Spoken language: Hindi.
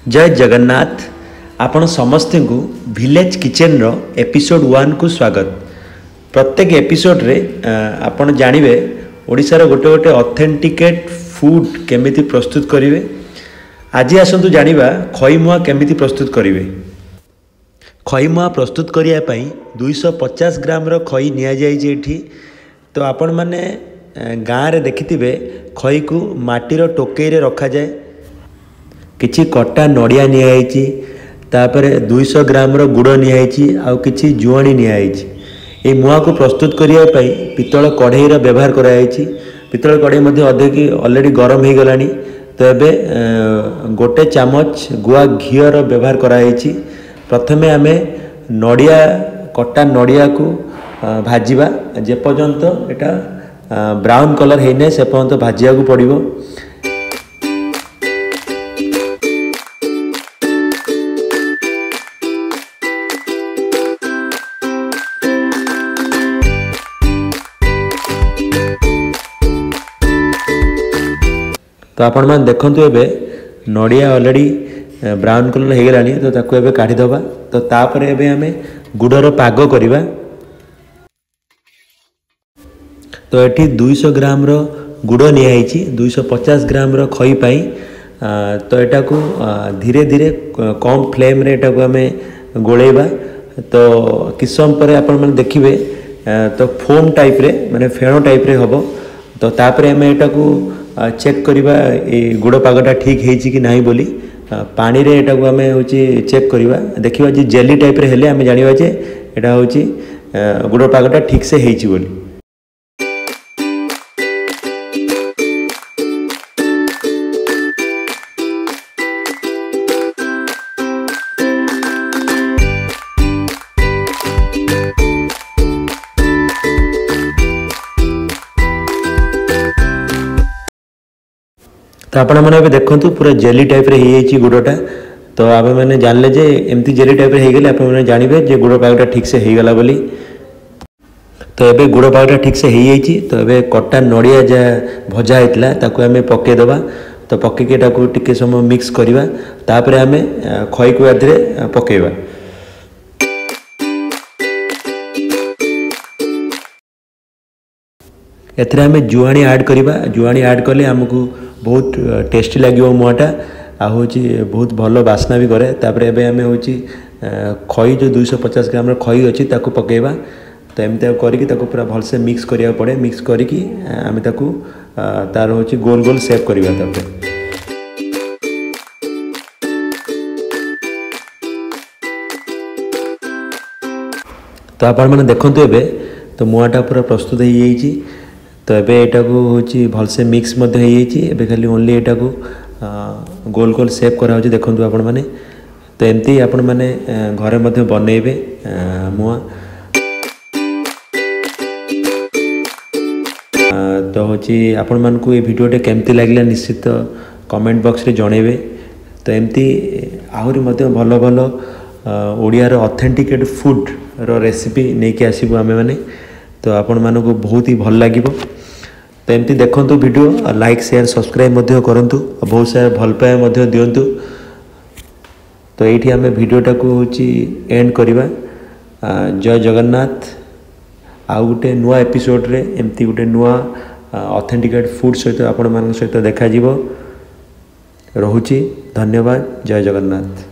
जय जगन्नाथ। आपण समस्त को विलेज किचन रो एपिसोड 1 को स्वागत। प्रत्येक एपिसोड रे आपण जानिबे ओडिसा रो गोटे गोटे ऑथेंटिकेट फूड केमिति प्रस्तुत करिवे। आज आसंतु जानिबा खईमुआ केमिति प्रस्तुत करिवे। खईमुआ प्रस्तुत करिया पई 250 ग्राम रो खई निया जाई जेठी। तो आपण माने गाँव रे देखिथिबे खई को माटी रो टोकई रे रखा जाए। किछि कटा नड़िया नियाई, तापर 200 ग्राम रो गुड़ नियाई आउ किछि जुआणी नियाई। ए मुआ को प्रस्तुत करिया पई पितल कढ़ई रो व्यवहार कराई। पितल कढ़ई मध्ये अधिक ऑलरेडी गरम हो गलानी। तो एबे गोटे चामच गुआ घी रो व्यवहार कराई। प्रथमे आमे नड़िया कटा नड़िया को भाजिबा जे पर्यंत एटा ब्राउन कलर हेने से पर्यंत भाजिया को पड़िबो। तो आपण मान देखंतु एबे नड़िया ऑलरेडी ब्राउन कलर हो गलानी। तो ताको एबे काढ़ी दबा। तो तापर एबे हमें गुड़र पाग करिबा। तो एठी 200 ग्राम रो गुड़ नियाई, 250 ग्राम रो खई पाई। तो एटा को धीरे धीरे कम फ्लेम रे एटा को हमें गोलेबा। तो किस समय पर आपण माने देखिबे तो फोम टाइप रे माने फेणो टाइप रे होबो। तो तापर हमें एटा को चेक करिबा ए गुड़ पागटा ठीक हेछि कि नाही बोली। पानी रे एटा को हमें होछि चेक करिबा। देखिबा जे जेली टाइप रे हेले हमें जानिबा जे एटा होछि गुड़ पागटा ठीक से हेछि बोली। तो आपण मैंने देखु पूरा जेली टाइप रे ही गुड़टा। तो आप मैंने जानले जे एमती जेली टाइप रे गले आप जानबे जे गुड़ पागटा ठीक से हो गला बोली। तो एबे गुड़ पागटा ठीक से हो। तो एबे कटा नड़िया जा भजा होता ताकू आम पकई दबा। तो पकईके टिके समय मिक्स करवा। तापर आम खई को आधे पकईबा। एथरे आम जुआणी ऐड करवा। जुआणी ऐड कले आमको बहुत टेस्टी लगे मुआटा आ होची बहुत भल बास्ना भी करे। तापर एबे आमे होची खई जो 250 ग्राम खई अच्छी ताकू पकेबा। तो एमती करके ताकू पूरा भल से मिक्स करिया पड़े। मिक्स करके आमे ताकू तार होची गोल गोल शेप करवा। तापर तो आपण माने देखंतु एबे तो मुआटा पूरा प्रस्तुत हो जाइए। तो एबे एटा को होची भल से मिक्स मध्य हो जाइए। एबे खाली ओनली एटा को गोल गोल शेप करा होची देखंतु आपण माने। तो एमती आपण माने घरे मध्य बनेबे मुआ। तो होची आपण मान को ये वीडियोटे केमती लागला निश्चित कमेंट बॉक्स रे जणेबे। तो एमती आहुरी मध्य भल भल ओडिया रो ऑथेंटिकेट फूड रो रेसिपी नेकी आसीबो आमे माने। तो आपण मानको बहुत ही भल लागिबो। तो एमती देखंतु वीडियो लाइक शेयर सब्सक्राइब मध्य करंतु। बहुत सारा भल पाए मध्य दियंतु। तो एठी आमे वीडियोटा को होची एंड करिबा। जय जगन्नाथ। आउ गोटे नुआ एपिसोड रे एमती गोटे नुआ ऑथेंटिकेट फूड सहित आपण मान सहित देखा जीवो। रहुची। धन्यवाद। जय जगन्नाथ।